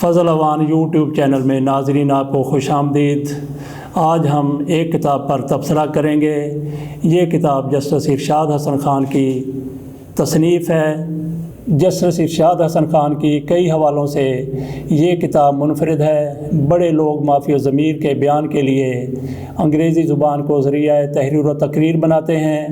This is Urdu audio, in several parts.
فضل اوان یوٹیوب چینل میں ناظرین آپ کو خوش آمدید۔ آج ہم ایک کتاب پر تبصرہ کریں گے۔ یہ کتاب جسٹس ارشاد حسن خان کی تصنیف ہے۔ جسٹس ارشاد حسن خان کی کئی حوالوں سے یہ کتاب منفرد ہے۔ بڑے لوگ مافی و ضمیر کے بیان کے لیے انگریزی زبان کو ذریعہ تحریر و تقریر بناتے ہیں۔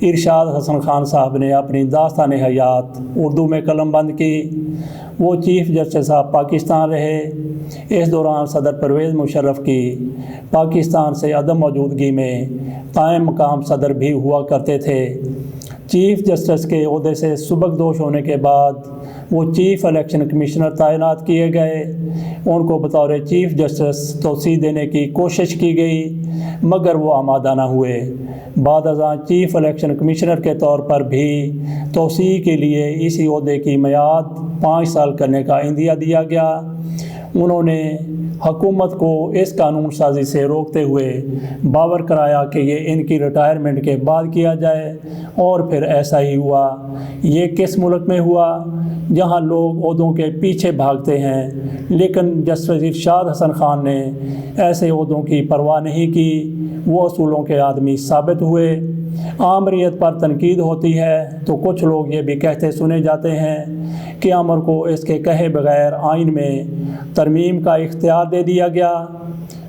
ارشاد حسن خان صاحب نے اپنی داستان حیات اردو میں قلم بند کی۔ وہ چیف جسٹس آف پاکستان رہے۔ اس دوران صدر پرویز مشرف کی پاکستان سے عدم موجودگی میں قائم مقام صدر بھی ہوا کرتے تھے۔ چیف جسٹس کے عہدے سے سبکدوش ہونے کے بعد وہ چیف الیکشن کمشنر تعینات کیے گئے۔ ان کو بطور چیف جسٹس توسیع دینے کی کوشش کی گئی مگر وہ آمادہ نہ ہوئے۔ بعد ازاں چیف الیکشن کمشنر کے طور پر بھی توسیع کے لیے اسی عہدے کی میعاد 5 سال کرنے کا عندیہ دیا گیا۔ انہوں نے حکومت کو اس قانون سازی سے روکتے ہوئے باور کرایا کہ یہ ان کی ریٹائرمنٹ کے بعد کیا جائے، اور پھر ایسا ہی ہوا۔ یہ کس ملک میں ہوا جہاں لوگ عہدوں کے پیچھے بھاگتے ہیں، لیکن جسٹس ارشاد حسن خان نے ایسے عہدوں کی پرواہ نہیں کی۔ وہ اصولوں کے آدمی ثابت ہوئے۔ آمریت پر تنقید ہوتی ہے تو کچھ لوگ یہ بھی کہتے سنے جاتے ہیں کہ امر کو اس کے کہے بغیر آئین میں ترمیم کا اختیار دے دیا گیا۔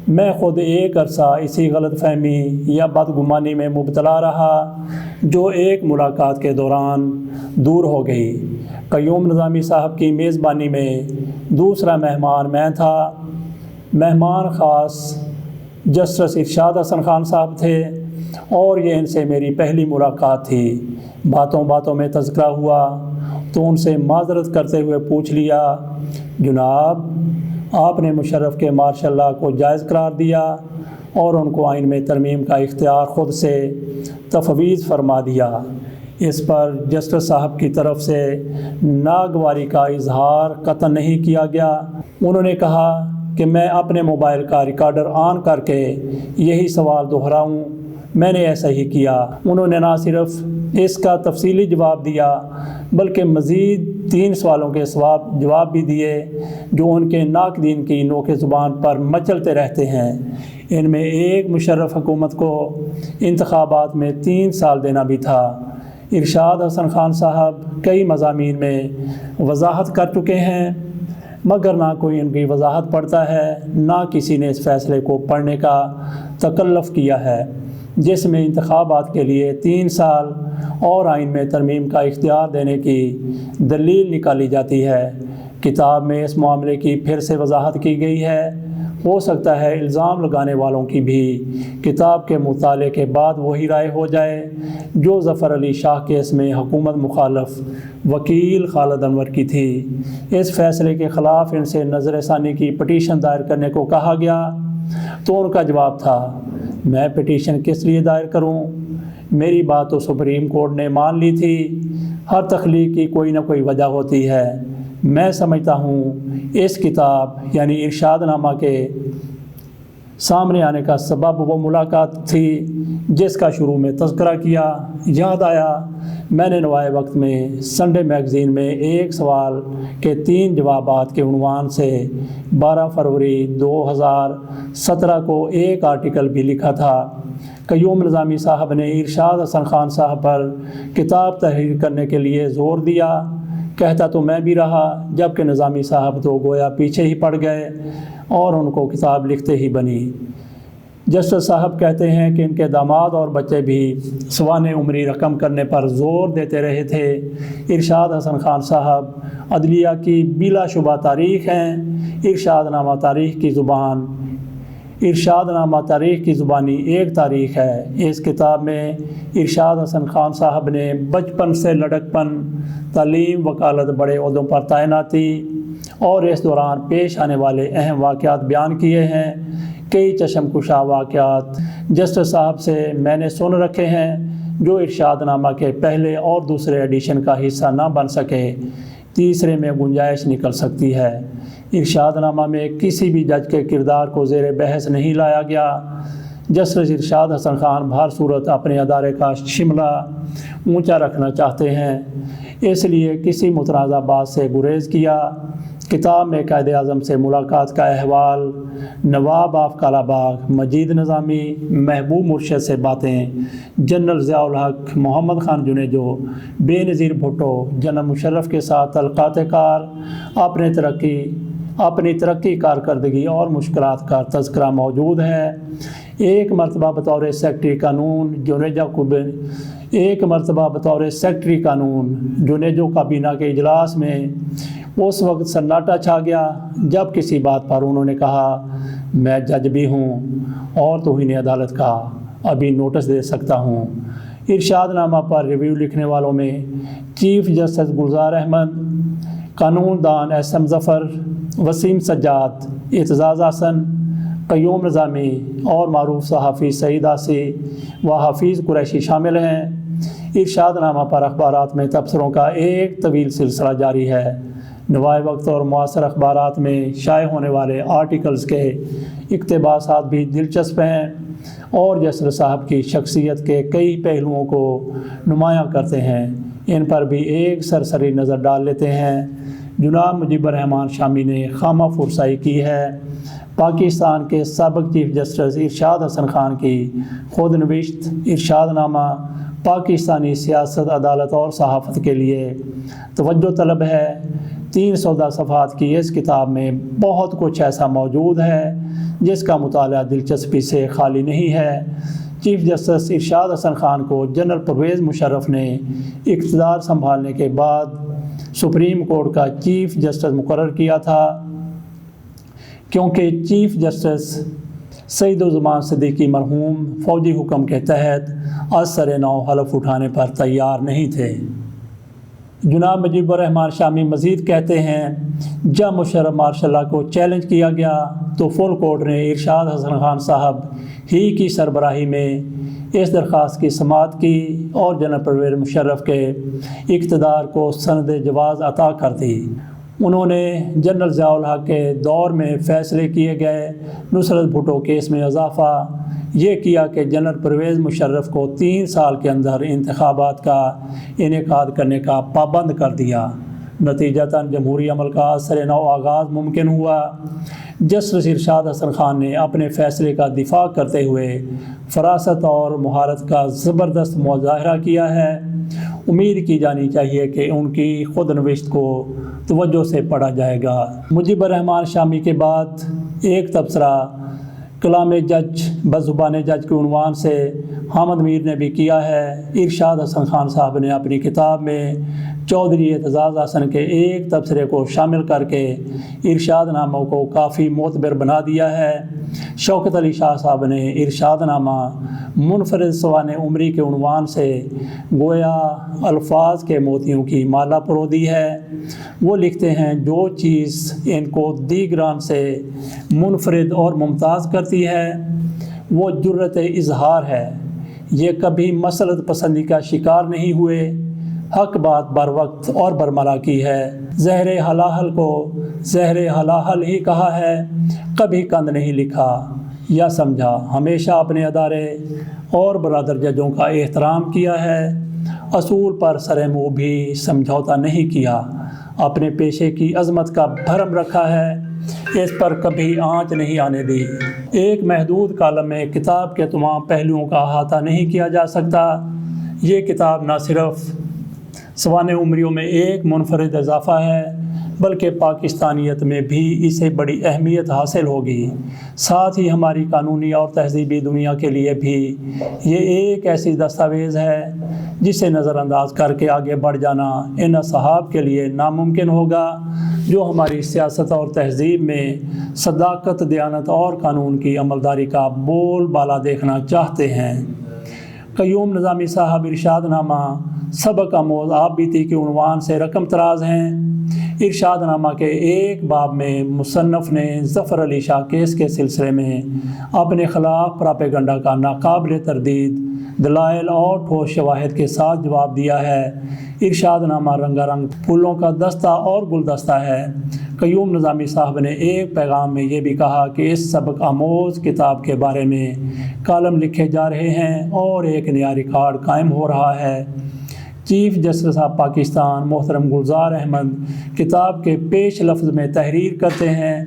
میں خود ایک عرصہ اسی غلط فہمی یا بدگمانی میں مبتلا رہا جو ایک ملاقات کے دوران دور ہو گئی۔ قیوم نظامی صاحب کی میزبانی میں دوسرا مہمان میں تھا۔ مہمان خاص جسٹس ارشاد حسن خان صاحب تھے اور یہ ان سے میری پہلی ملاقات تھی۔ باتوں باتوں میں تذکرہ ہوا تو ان سے معذرت کرتے ہوئے پوچھ لیا، جناب آپ نے مشرف کے مارشل لاء کو جائز قرار دیا اور ان کو آئین میں ترمیم کا اختیار خود سے تفویض فرما دیا۔ اس پر جسٹس صاحب کی طرف سے ناگواری کا اظہار قطعاً نہیں کیا گیا۔ انہوں نے کہا کہ میں اپنے موبائل کا ریکارڈر آن کر کے یہی سوال دہراؤں۔ میں نے ایسا ہی کیا۔ انہوں نے نہ صرف اس کا تفصیلی جواب دیا بلکہ مزید 3 سوالوں کے جواب بھی دیے جو ان کے ناقدین کی نوک زبان پر مچلتے رہتے ہیں۔ ان میں ایک مشرف حکومت کو انتخابات میں 3 سال دینا بھی تھا۔ ارشاد حسن خان صاحب کئی مضامین میں وضاحت کر چکے ہیں مگر نہ کوئی ان کی وضاحت پڑھتا ہے، نہ کسی نے اس فیصلے کو پڑھنے کا تکلف کیا ہے جس میں انتخابات کے لیے 3 سال اور آئین میں ترمیم کا اختیار دینے کی دلیل نکالی جاتی ہے۔ کتاب میں اس معاملے کی پھر سے وضاحت کی گئی ہے۔ ہو سکتا ہے الزام لگانے والوں کی بھی کتاب کے مطالعے کے بعد وہی رائے ہو جائے جو ظفر علی شاہ کیس میں حکومت مخالف وکیل خالد انور کی تھی۔ اس فیصلے کے خلاف ان سے نظر ثانی کی پٹیشن دائر کرنے کو کہا گیا تو ان کا جواب تھا، میں پٹیشن کس لیے دائر کروں؟ میری بات تو سپریم کورٹ نے مان لی تھی۔ ہر تخلیق کی کوئی نہ کوئی وجہ ہوتی ہے۔ میں سمجھتا ہوں اس کتاب یعنی ارشاد نامہ کے سامنے آنے کا سبب وہ ملاقات تھی جس کا شروع میں تذکرہ کیا۔ یاد آیا میں نے نوائے وقت میں سنڈے میگزین میں ایک سوال کے 3 جوابات کے عنوان سے 12 فروری 2017 کو ایک آرٹیکل بھی لکھا تھا۔ قیوم نظامی صاحب نے ارشاد حسن خان صاحب پر کتاب تحریر کرنے کے لیے زور دیا۔ کہتا تو میں بھی رہا جبکہ نظامی صاحب تو گویا پیچھے ہی پڑ گئے اور ان کو کتاب لکھتے ہی بنی۔ جسٹس صاحب کہتے ہیں کہ ان کے داماد اور بچے بھی سوانح عمری رقم کرنے پر زور دیتے رہے تھے۔ ارشاد حسن خان صاحب عدلیہ کی بلا شبہ تاریخ ہیں۔ ارشاد نامہ تاریخ کی زبانی ایک تاریخ ہے۔ اس کتاب میں ارشاد حسن خان صاحب نے بچپن سے لڑکپن، تعلیم، وکالت، بڑے عہدوں پر تعیناتی اور اس دوران پیش آنے والے اہم واقعات بیان کیے ہیں۔ کئی چشم کشا واقعات جسٹس صاحب سے میں نے سن رکھے ہیں جو ارشاد نامہ کے پہلے اور دوسرے ایڈیشن کا حصہ نہ بن سکے، تیسرے میں گنجائش نکل سکتی ہے۔ ارشاد نامہ میں کسی بھی جج کے کردار کو زیر بحث نہیں لایا گیا۔ جسٹس ارشاد حسن خان بہر صورت اپنے ادارے کا شملہ اونچا رکھنا چاہتے ہیں، اس لیے کسی متنازع بات سے گریز کیا۔ کتاب میں قائد اعظم سے ملاقات کا احوال، نواب آف کالا باغ مجید نظامی، محبوب مرشد سے باتیں، جنرل ضیاء الحق، محمد خان جنیجو، بے نظیر بھٹو، جنرل مشرف کے ساتھ تعلقات کار، اپنی ترقی کارکردگی اور مشکلات کا تذکرہ موجود ہے۔ ایک مرتبہ بطور سیکرٹری قانون جنیجو کابینہ کے اجلاس میں اس وقت سناٹا چھا گیا جب کسی بات پر انہوں نے کہا، میں جج بھی ہوں اور توہین عدالت کا ابھی نوٹس دے سکتا ہوں۔ ارشاد نامہ پر ریویو لکھنے والوں میں چیف جسٹس گلزار احمد، قانون دان ایس ایم ظفر، وسیم سجاد، اعتزاز حسن، قیوم نظامی اور معروف صحافی سعید آسی و حفیظ قریشی شامل ہیں۔ ارشاد نامہ پر اخبارات میں تبصروں کا ایک طویل سلسلہ جاری ہے۔ نوائے وقت اور معاصر اخبارات میں شائع ہونے والے آرٹیکلز کے اقتباسات بھی دلچسپ ہیں اور جسر صاحب کی شخصیت کے کئی پہلوؤں کو نمایاں کرتے ہیں۔ ان پر بھی ایک سرسری نظر ڈال لیتے ہیں۔ جناب مجیب الرحمان شامی نے خامہ فرسائی کی ہے۔ پاکستان کے سابق چیف جسٹس ارشاد حسن خان کی خود نوشت ارشاد نامہ پاکستانی سیاست، عدالت اور صحافت کے لیے توجہ طلب ہے۔ 314 صفحات کی اس کتاب میں بہت کچھ ایسا موجود ہے جس کا مطالعہ دلچسپی سے خالی نہیں ہے۔ چیف جسٹس ارشاد حسن خان کو جنرل پرویز مشرف نے اقتدار سنبھالنے کے بعد سپریم کورٹ کا چیف جسٹس مقرر کیا تھا، کیونکہ چیف جسٹس سعید الزمان صدیقی مرحوم فوجی حکم کے تحت از سر نو حلف اٹھانے پر تیار نہیں تھے۔ جناب مجیب الرحمان شامی مزید کہتے ہیں، جب مشرف مارشل لا کو چیلنج کیا گیا تو فل کورٹ نے ارشاد حسن خان صاحب ہی کی سربراہی میں اس درخواست کی سماعت کی اور جنرل پرویز مشرف کے اقتدار کو سند جواز عطا کر دی۔ انہوں نے جنرل ضیاء الحق کے دور میں فیصلے کیے گئے نصرت بھٹو کیس میں اضافہ یہ کیا کہ جنرل پرویز مشرف کو 3 سال کے اندر انتخابات کا انعقاد کرنے کا پابند کر دیا۔ نتیجتاً جمہوری عمل کا سر نو آغاز ممکن ہوا۔ جسٹس ارشاد حسن خان نے اپنے فیصلے کا دفاع کرتے ہوئے فراست اور مہارت کا زبردست مظاہرہ کیا ہے۔ امید کی جانی چاہیے کہ ان کی خود نوشت کو توجہ سے پڑھا جائے گا۔ مجیب الرحمان شامی کے بعد ایک تبصرہ کلام جج بزبان جج کے عنوان سے حامد میر نے بھی کیا ہے۔ ارشاد حسن خان صاحب نے اپنی کتاب میں چودھری اعتزاز حسن کے ایک تبصرے کو شامل کر کے ارشاد ناموں کو کافی معتبر بنا دیا ہے۔ شوکت علی شاہ صاحب نے ارشاد نامہ منفرد سوانح عمری کے عنوان سے گویا الفاظ کے موتیوں کی مالا پرو دی ہے۔ وہ لکھتے ہیں، جو چیز ان کو دیگران سے منفرد اور ممتاز کرتی ہے وہ جرت اظہار ہے۔ یہ کبھی مسلط پسندی کا شکار نہیں ہوئے، حق بات بر وقت اور برملا کی ہے۔ زہر حلاحل کو زہر حلاحل ہی کہا ہے، کبھی کند نہیں لکھا یا سمجھا۔ ہمیشہ اپنے ادارے اور برادر ججوں کا احترام کیا ہے، اصول پر سر منہ بھی سمجھوتا نہیں کیا۔ اپنے پیشے کی عظمت کا بھرم رکھا ہے، اس پر کبھی آنچ نہیں آنے دی۔ ایک محدود کالم میں کتاب کے تمام پہلوؤں کا احاطہ نہیں کیا جا سکتا۔ یہ کتاب نہ صرف سوانح عمریوں میں ایک منفرد اضافہ ہے بلکہ پاکستانیت میں بھی اسے بڑی اہمیت حاصل ہوگی۔ ساتھ ہی ہماری قانونی اور تہذیبی دنیا کے لیے بھی یہ ایک ایسی دستاویز ہے جسے نظر انداز کر کے آگے بڑھ جانا ان اصحاب کے لیے ناممکن ہوگا جو ہماری سیاست اور تہذیب میں صداقت، دیانت اور قانون کی عملداری کا بول بالا دیکھنا چاہتے ہیں۔ قیوم نظامی صاحب ارشاد نامہ سبق آموز آپ بیتی کے عنوان سے رقم تراز ہیں۔ ارشاد نامہ کے ایک باب میں مصنف نے ظفر علی شاہ کیس کے سلسلے میں اپنے خلاف پراپیگنڈا کا ناقابل تردید دلائل اور ٹھوس شواہد کے ساتھ جواب دیا ہے۔ ارشاد نامہ رنگا رنگ پھولوں کا دستہ اور گلدستہ ہے۔ قیوم نظامی صاحب نے ایک پیغام میں یہ بھی کہا کہ اس سبق آموز کتاب کے بارے میں کالم لکھے جا رہے ہیں اور ایک نیا ریکارڈ قائم ہو رہا ہے۔ چیف جسٹس آف پاکستان محترم گلزار احمد کتاب کے پیش لفظ میں تحریر کرتے ہیں۔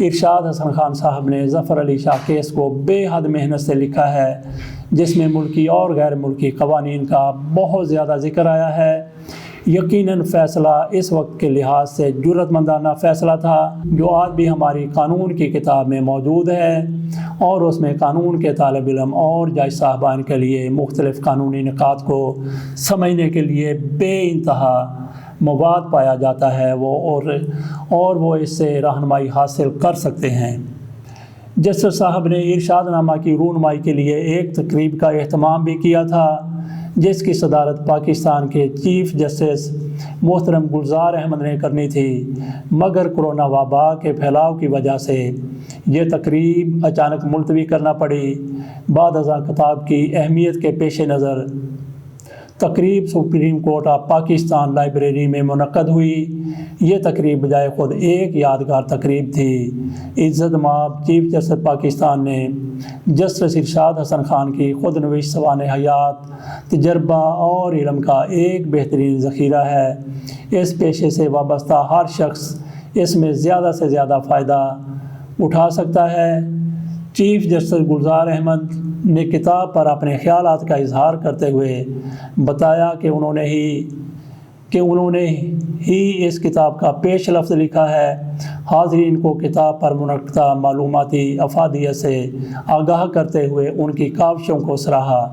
ارشاد حسن خان صاحب نے ظفر علی شاہ کیس کو بے حد محنت سے لکھا ہے، جس میں ملکی اور غیر ملکی قوانین کا بہت زیادہ ذکر آیا ہے۔ یقیناً فیصلہ اس وقت کے لحاظ سے جرأت مندانہ فیصلہ تھا، جو آج بھی ہماری قانون کی کتاب میں موجود ہے، اور اس میں قانون کے طالب علم اور جج صاحبان کے لیے مختلف قانونی نکات کو سمجھنے کے لیے بے انتہا مواد پایا جاتا ہے اور وہ اس سے رہنمائی حاصل کر سکتے ہیں۔ جسٹس صاحب نے ارشاد نامہ کی رونمائی کے لیے ایک تقریب کا اہتمام بھی کیا تھا، جس کی صدارت پاکستان کے چیف جسٹس محترم گلزار احمد نے کرنی تھی، مگر کرونا وبا کے پھیلاؤ کی وجہ سے یہ تقریب اچانک ملتوی کرنا پڑی۔ بعد ازاں کتاب کی اہمیت کے پیش نظر تقریب supreme court of Pakistan library میں منعقد ہوئی۔ یہ تقریب بجائے خود ایک یادگار تقریب تھی۔ عزت مآب چیف جسٹس پاکستان نے جسٹس ارشاد حسن خان کی خود نوشت سوانح حیات، تجربہ اور علم کا ایک بہترین ذخیرہ ہے۔ اس پیشے سے وابستہ ہر شخص اس میں زیادہ سے زیادہ فائدہ اٹھا سکتا ہے۔ چیف جسٹس گلزار احمد نے کتاب پر اپنے خیالات کا اظہار کرتے ہوئے بتایا کہ انہوں نے ہی اس کتاب کا پیش لفظ لکھا ہے۔ حاضرین کو کتاب پر منعقدہ معلوماتی افادیت سے آگاہ کرتے ہوئے ان کی کاوشوں کو سراہا۔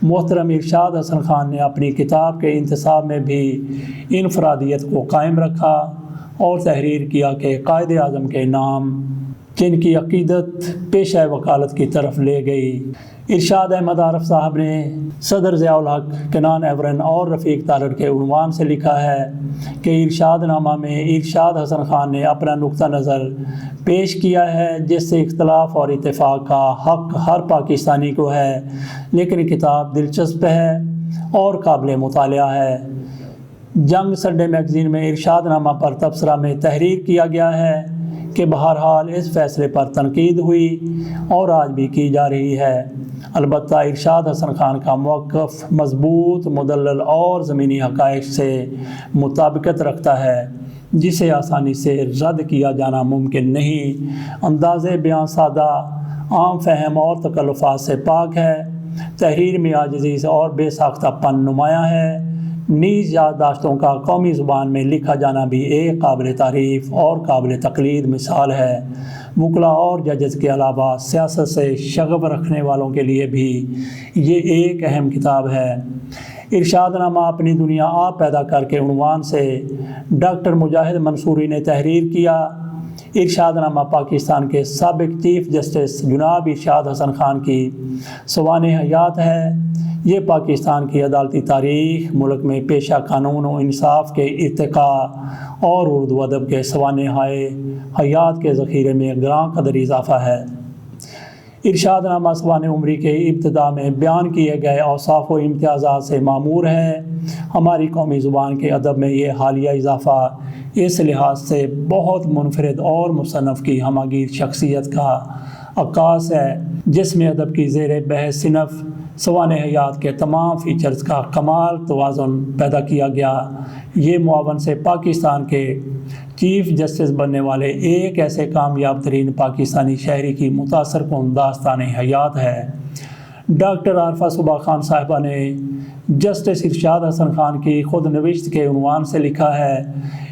محترم ارشاد حسن خان نے اپنی کتاب کے انتصاب میں بھی انفرادیت کو قائم رکھا اور تحریر کیا کہ قائد اعظم کے نام جن کی عقیدت پیشہ وکالت کی طرف لے گئی۔ ارشاد احمد عارف صاحب نے صدر ضیاء الحق، کنان ایورن اور رفیق تارڑ کے عنوان سے لکھا ہے کہ ارشاد نامہ میں ارشاد حسن خان نے اپنا نقطہ نظر پیش کیا ہے، جس سے اختلاف اور اتفاق کا حق ہر پاکستانی کو ہے، لیکن کتاب دلچسپ ہے اور قابل مطالعہ ہے۔ جنگ سنڈے میگزین میں ارشاد نامہ پر تبصرہ میں تحریر کیا گیا ہے کہ بہرحال اس فیصلے پر تنقید ہوئی اور آج بھی کی جا رہی ہے، البتہ ارشاد حسن خان کا موقف مضبوط، مدلل اور زمینی حقائق سے مطابقت رکھتا ہے، جسے آسانی سے رد کیا جانا ممکن نہیں۔ انداز بیان سادہ، عام فہم اور تکلفات سے پاک ہے۔ تحریر میں عاجزی اور بے ساختہ پن نمایاں ہے۔ نیز یادداشتوں کا قومی زبان میں لکھا جانا بھی ایک قابل تعریف اور قابل تقلید مثال ہے۔ وکلاء اور ججز کے علاوہ سیاست سے شغف رکھنے والوں کے لیے بھی یہ ایک اہم کتاب ہے۔ ارشاد نامہ اپنی دنیا آپ پیدا کر کے عنوان سے ڈاکٹر مجاہد منصوری نے تحریر کیا۔ ارشاد نامہ پاکستان کے سابق چیف جسٹس جناب ارشاد حسن خان کی سوانح حیات ہے۔ یہ پاکستان کی عدالتی تاریخ، ملک میں پیشہ قانون و انصاف کے ارتقاء اور اردو ادب کے سوانح حیات کے ذخیرے میں گراں قدر اضافہ ہے۔ ارشاد نامہ سوانح عمری کے ابتدا میں بیان کیے گئے اوصاف و امتیازات سے معمور ہے۔ ہماری قومی زبان کے ادب میں یہ حالیہ اضافہ اس لحاظ سے بہت منفرد اور مصنف کی ہماگیر شخصیت کا عکاس ہے، جس میں ادب کی زیر بحث صنف سوانح حیات کے تمام فیچرز کا کمال توازن پیدا کیا گیا۔ یہ معاون سے پاکستان کے چیف جسٹس بننے والے ایک ایسے کامیاب ترین پاکستانی شہری کی متاثر کن داستان حیات ہے۔ ڈاکٹر عارفہ صبح خان صاحبہ نے جسٹس ارشاد حسن خان کی خود نوشت کے عنوان سے لکھا ہے،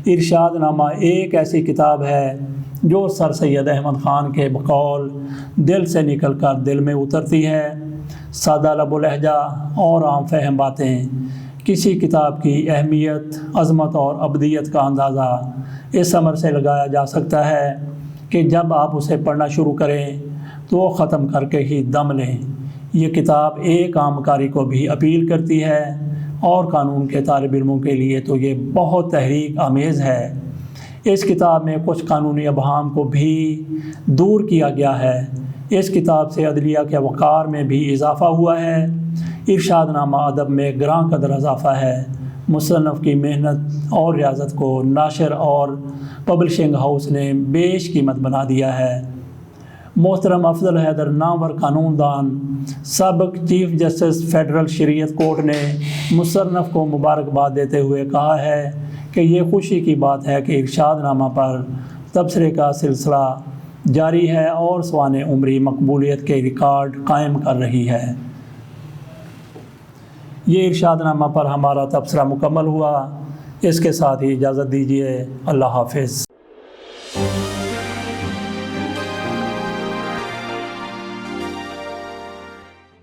ارشاد نامہ ایک ایسی کتاب ہے جو سر سید احمد خان کے بقول دل سے نکل کر دل میں اترتی ہے۔ سادہ لب و لہجہ اور عام فہم باتیں کسی کتاب کی اہمیت، عظمت اور ابدیت کا اندازہ اس امر سے لگایا جا سکتا ہے کہ جب آپ اسے پڑھنا شروع کریں تو وہ ختم کر کے ہی دم لیں۔ یہ کتاب ایک عام قاری کو بھی اپیل کرتی ہے اور قانون کے طالب علموں کے لیے تو یہ بہت تحریک آمیز ہے۔ اس کتاب میں کچھ قانونی ابہام کو بھی دور کیا گیا ہے۔ اس کتاب سے عدلیہ کے وقار میں بھی اضافہ ہوا ہے۔ ارشاد نامہ ادب میں گراں قدر اضافہ ہے۔ مصنف کی محنت اور ریاضت کو ناشر اور پبلشنگ ہاؤس نے بیش قیمت بنا دیا ہے۔ محترم افضل حیدر نامور قانون دان سابق چیف جسٹس فیڈرل شریعت کورٹ نے مصنف کو مبارکباد دیتے ہوئے کہا ہے کہ یہ خوشی کی بات ہے کہ ارشاد نامہ پر تبصرے کا سلسلہ جاری ہے اور سوانح عمری مقبولیت کے ریکارڈ قائم کر رہی ہے۔ یہ ارشاد نامہ پر ہمارا تبصرہ مکمل ہوا۔ اس کے ساتھ ہی اجازت دیجیے۔ اللہ حافظ۔